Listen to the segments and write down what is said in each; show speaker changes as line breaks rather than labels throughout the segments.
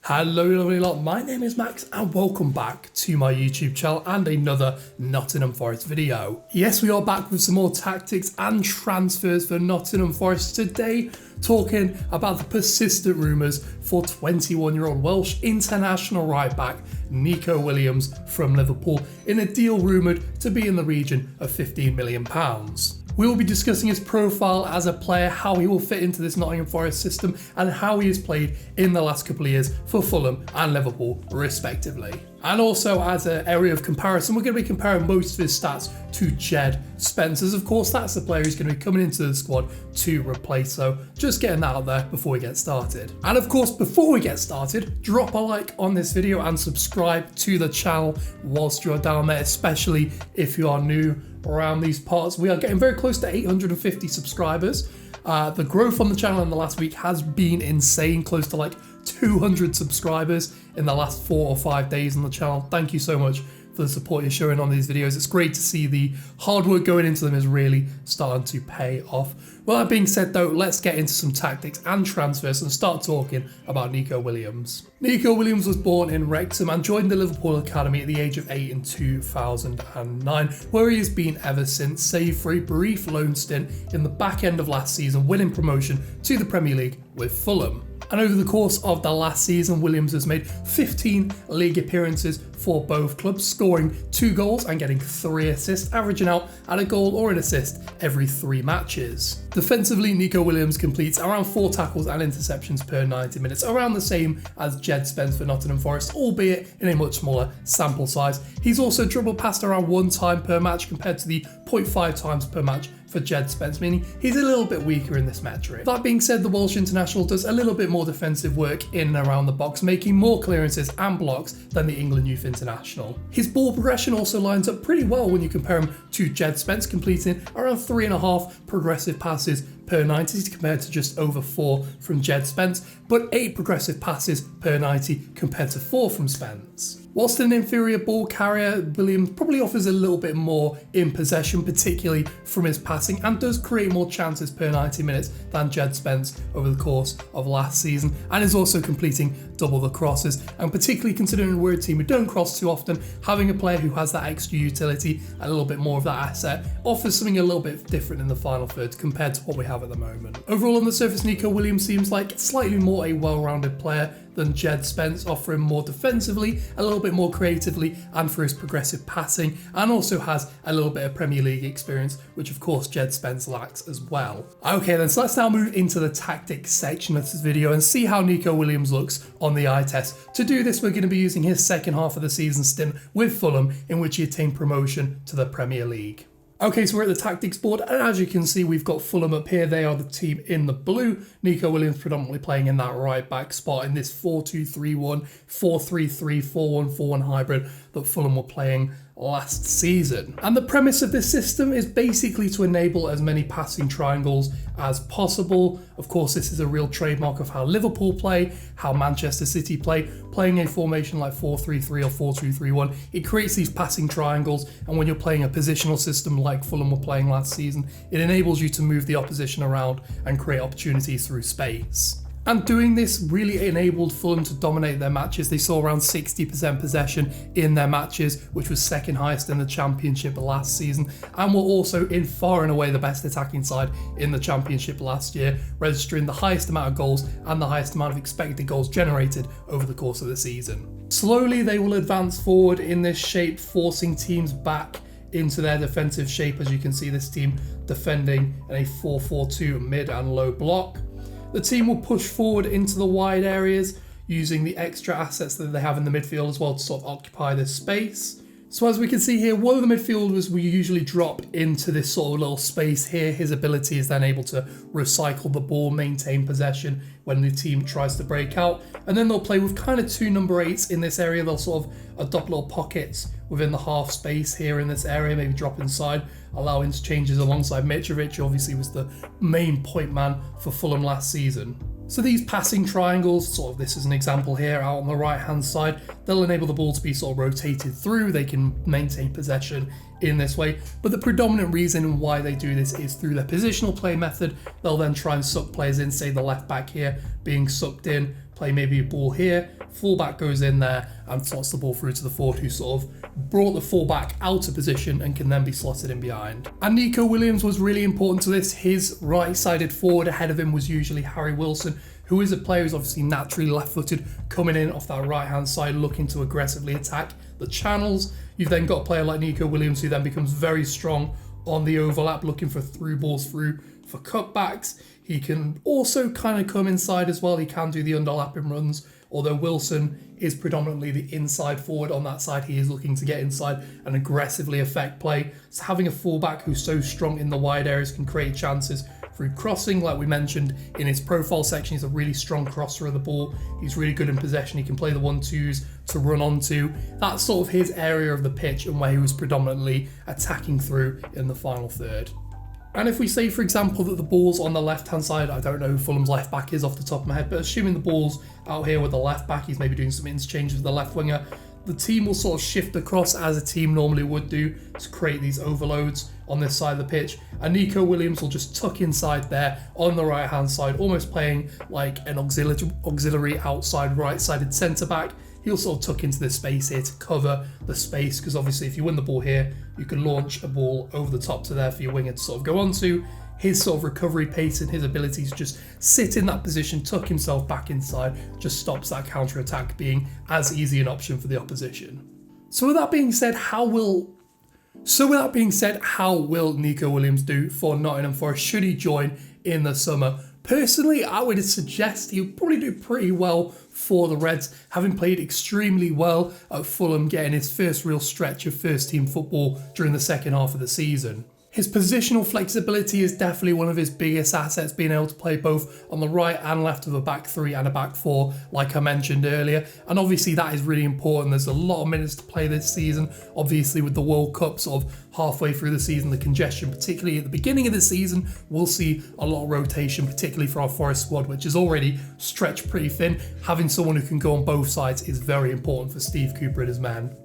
Hello lovely lot, my name is Max and welcome back to my YouTube channel and another Nottingham Forest video. Yes, we are back with some more tactics and transfers for Nottingham Forest today, talking about the persistent rumours for 21-year-old Welsh International right back Neco Williams from Liverpool in a deal rumoured to be in the region of £15 million. We will be discussing his profile as a player, how he will fit into this Nottingham Forest system and how he has played in the last couple of years for Fulham and Liverpool respectively. And also as an area of comparison, we're going to be comparing most of his stats to Jed Spence. Of course, that's the player who's going to be coming into the squad to replace, so just getting that out there before we get started. And of course, before we get started, drop a like on this video and subscribe to the channel whilst you're down there, especially if you are new around these parts. We are getting very close to 850 subscribers. The growth on the channel in the last week has been insane, close to like 200 subscribers in the last 4 or 5 days on the channel. Thank you so much for the support you're showing on these videos. It's great to see the hard work going into them is really starting to pay off. Well, that being said though, let's get into some tactics and transfers and start talking about Neco Williams. Neco Williams was born in Wrexham and joined the Liverpool Academy at the age of 8 in 2009, where he has been ever since, save for a brief loan stint in the back end of last season, winning promotion to the Premier League with Fulham. And over the course of the last season, Williams has made 15 league appearances for both clubs, scoring 2 goals and getting 3 assists, averaging out at a goal or an assist every 3 matches. Defensively, Neco Williams completes around 4 tackles and interceptions per 90 minutes, around the same as Jed Spence for Nottingham Forest, albeit in a much smaller sample size. He's also dribbled past around 1 time per match compared to the 0.5 times per match for Jed Spence, meaning he's a little bit weaker in this metric. That being said, the Welsh International does a little bit more defensive work in and around the box, making more clearances and blocks than the England Youth International. His ball progression also lines up pretty well when you compare him to Jed Spence, completing around 3.5 progressive passes per 90 compared to just over 4 from Jed Spence, but 8 progressive passes per 90 compared to 4 from Spence. Whilst an inferior ball carrier, Williams probably offers a little bit more in possession, particularly from his passing, and does create more chances per 90 minutes than Jed Spence over the course of last season, and is also completing double the crosses. And particularly considering we're a team who don't cross too often, having a player who has that extra utility, a little bit more of that asset, offers something a little bit different in the final third compared to what we have at the moment. Overall on the surface, Neco Williams seems like slightly more a well-rounded player than Jed Spence, offering more defensively, a little bit more creatively, and for his progressive passing, and also has a little bit of Premier League experience, which of course Jed Spence lacks as well. Okay then, so let's now move into the tactics section of this video and see how Neco Williams looks on the eye test. To do this, we're going to be using his second half of the season stint with Fulham, in which he attained promotion to the Premier League. Okay, so we're at the tactics board, and as you can see, we've got Fulham up here. They are the team in the blue. Neco Williams predominantly playing in that right back spot in this 4-2-3-1, 4-3-3, 4-1-4-1 hybrid that Fulham were playing last season. And the premise of this system is basically to enable as many passing triangles as possible. Of course, this is a real trademark of how Liverpool play, how Manchester City play. Playing a formation like 4-3-3 or 4-2-3-1, it creates these passing triangles, and when you're playing a positional system like Fulham were playing last season, it enables you to move the opposition around and create opportunities through space. And doing this really enabled Fulham to dominate their matches. They saw around 60% possession in their matches, which was second highest in the Championship last season, and were also in far and away the best attacking side in the Championship last year, registering the highest amount of goals and the highest amount of expected goals generated over the course of the season. Slowly they will advance forward in this shape, forcing teams back into their defensive shape. As you can see, this team defending in a 4-4-2 mid and low block. The team will push forward into the wide areas, using the extra assets that they have in the midfield as well to sort of occupy this space. So as we can see here, one of the midfielders will usually drop into this sort of little space here. His ability is then able to recycle the ball, maintain possession when the team tries to break out. And then they'll play with kind of 2 number 8s in this area. They'll sort of adopt little pockets within the half space here in this area, maybe drop inside, allow interchanges alongside Mitrovic, who obviously was the main point man for Fulham last season. So these passing triangles, sort of this is an example here out on the right hand side, they'll enable the ball to be sort of rotated through. They can maintain possession in this way, but the predominant reason why they do this is through their positional play method. They'll then try and suck players in, say the left back here being sucked in, play maybe a ball here, fullback goes in there and slots the ball through to the forward who sort of brought the fullback out of position and can then be slotted in behind. And Neco Williams was really important to this. His right-sided forward ahead of him was usually Harry Wilson, who is a player who's obviously naturally left-footed, coming in off that right-hand side, looking to aggressively attack the channels. You've then got a player like Neco Williams, who then becomes very strong on the overlap, looking for through balls through for cutbacks. He can also kind of come inside as well. He can do the underlapping runs, although Wilson is predominantly the inside forward on that side. He is looking to get inside and aggressively affect play. So having a fullback who's so strong in the wide areas can create chances through crossing. Like we mentioned in his profile section, he's a really strong crosser of the ball. He's really good in possession. He can play the 1-2s to run onto. That's sort of his area of the pitch and where he was predominantly attacking through in the final third. And if we say, for example, that the ball's on the left-hand side, I don't know who Fulham's left back is off the top of my head, but assuming the ball's out here with the left back, he's maybe doing some interchanges with the left winger, the team will sort of shift across as a team normally would do to create these overloads on this side of the pitch. And Neco Williams will just tuck inside there on the right-hand side, almost playing like an auxiliary outside right-sided centre-back. He'll sort of tuck into this space here to cover the space, because obviously if you win the ball here, you can launch a ball over the top to there for your winger to sort of go onto. His sort of recovery pace and his ability to just sit in that position, tuck himself back inside, just stops that counter-attack being as easy an option for the opposition. So with that being said, how will Neco Williams do for Nottingham Forest should he join in the summer? Personally, I would suggest he'll probably do pretty well for the Reds, having played extremely well at Fulham, getting his first real stretch of first-team football during the second half of the season. His positional flexibility is definitely one of his biggest assets, being able to play both on the right and left of a back three and a back four, like I mentioned earlier. And obviously that is really important. There's a lot of minutes to play this season. Obviously with the World Cup sort of halfway through the season, the congestion, particularly at the beginning of the season, we'll see a lot of rotation, particularly for our Forest squad, which is already stretched pretty thin. Having someone who can go on both sides is very important for Steve Cooper and his men.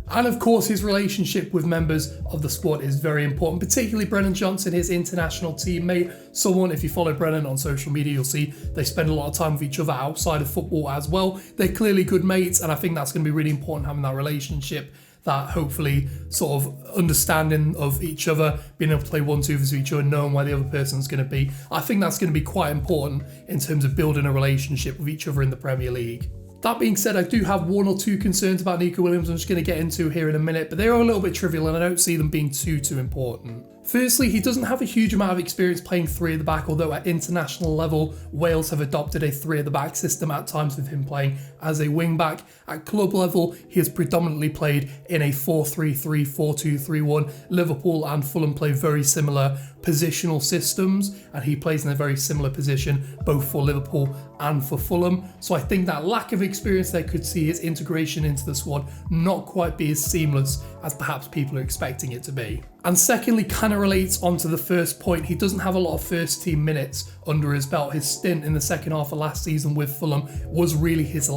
And of course, his relationship with members of the squad is very important, particularly Brennan Johnson, his international teammate. Someone, if you follow Brennan on social media, you'll see they spend a lot of time with each other outside of football as well. They're clearly good mates, and I think that's going to be really important, having that relationship, that hopefully sort of understanding of each other, being able to play 1-2 with each other, knowing where the other person's going to be. I think that's going to be quite important in terms of building a relationship with each other in the Premier League. That being said, I do have one or two concerns about Neco Williams I'm just going to get into here in a minute, but they are a little bit trivial and I don't see them being too important. Firstly, he doesn't have a huge amount of experience playing three at the back, although at international level, Wales have adopted a three at the back system at times with him playing as a wing back. At club level, he has predominantly played in a 4-3-3, 4-2-3-1. Liverpool and Fulham play very similar positional systems, and he plays in a very similar position both for Liverpool and for Fulham. So I think that lack of experience there could see his integration into the squad not quite be as seamless as perhaps people are expecting it to be. And secondly, kind of relates onto the first point, he doesn't have a lot of first team minutes under his belt. His stint in the second half of last season with Fulham was really his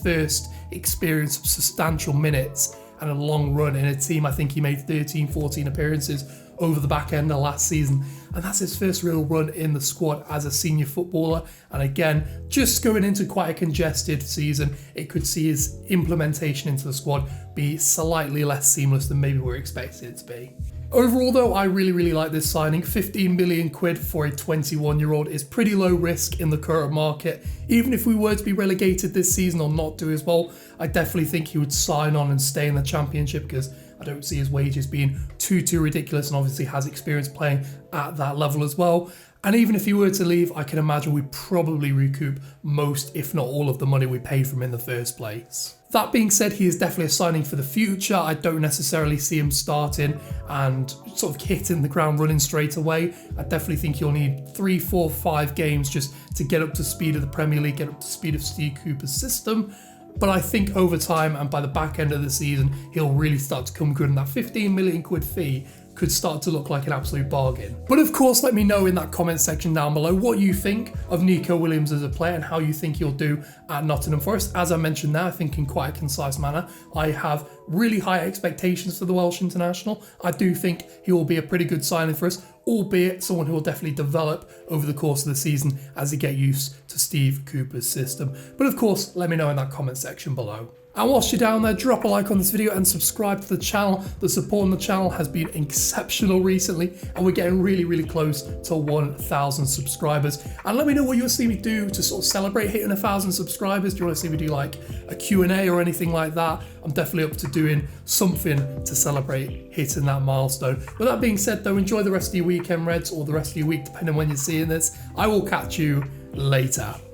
first experience of substantial minutes and a long run in a team. I think he made 13, 14 appearances over the back end of last season, and that's his first real run in the squad as a senior footballer. And again, just going into quite a congested season, it could see his implementation into the squad be slightly less seamless than maybe we're expecting it to be. Overall though, I really like this signing. 15 million quid for a 21-year-old is pretty low risk in the current market. Even if we were to be relegated this season or not do as well, I definitely think he would sign on and stay in the Championship, because I don't see his wages being too ridiculous, and obviously has experience playing at that level as well. And even if he were to leave, I can imagine we'd probably recoup most, if not all, of the money we paid for him in the first place. That being said, he is definitely a signing for the future. I don't necessarily see him starting and sort of hitting the ground running straight away. I definitely think you'll need 3, 4, 5 games just to get up to speed of the Premier League, get up to speed of Steve Cooper's system. But I think over time and by the back end of the season, he'll really start to come good, and that 15 million quid fee could start to look like an absolute bargain. But of course, let me know in that comment section down below what you think of Neco Williams as a player and how you think he'll do at Nottingham Forest. As I mentioned there, I think in quite a concise manner, I have really high expectations for the Welsh International. I do think he will be a pretty good signing for us, albeit someone who will definitely develop over the course of the season as he get used to Steve Cooper's system. But of course, let me know in that comment section below. And whilst you're down there, drop a like on this video and subscribe to the channel. The support on the channel has been exceptional recently, and we're getting really close to 1,000 subscribers. And let me know what you'll see me do to sort of celebrate hitting 1,000 subscribers. Do you want to see me do like a Q&A or anything like that? I'm definitely up to doing something to celebrate hitting that milestone. With that being said though, enjoy the rest of your weekend, Reds, or the rest of your week, depending on when you're seeing this. I will catch you later.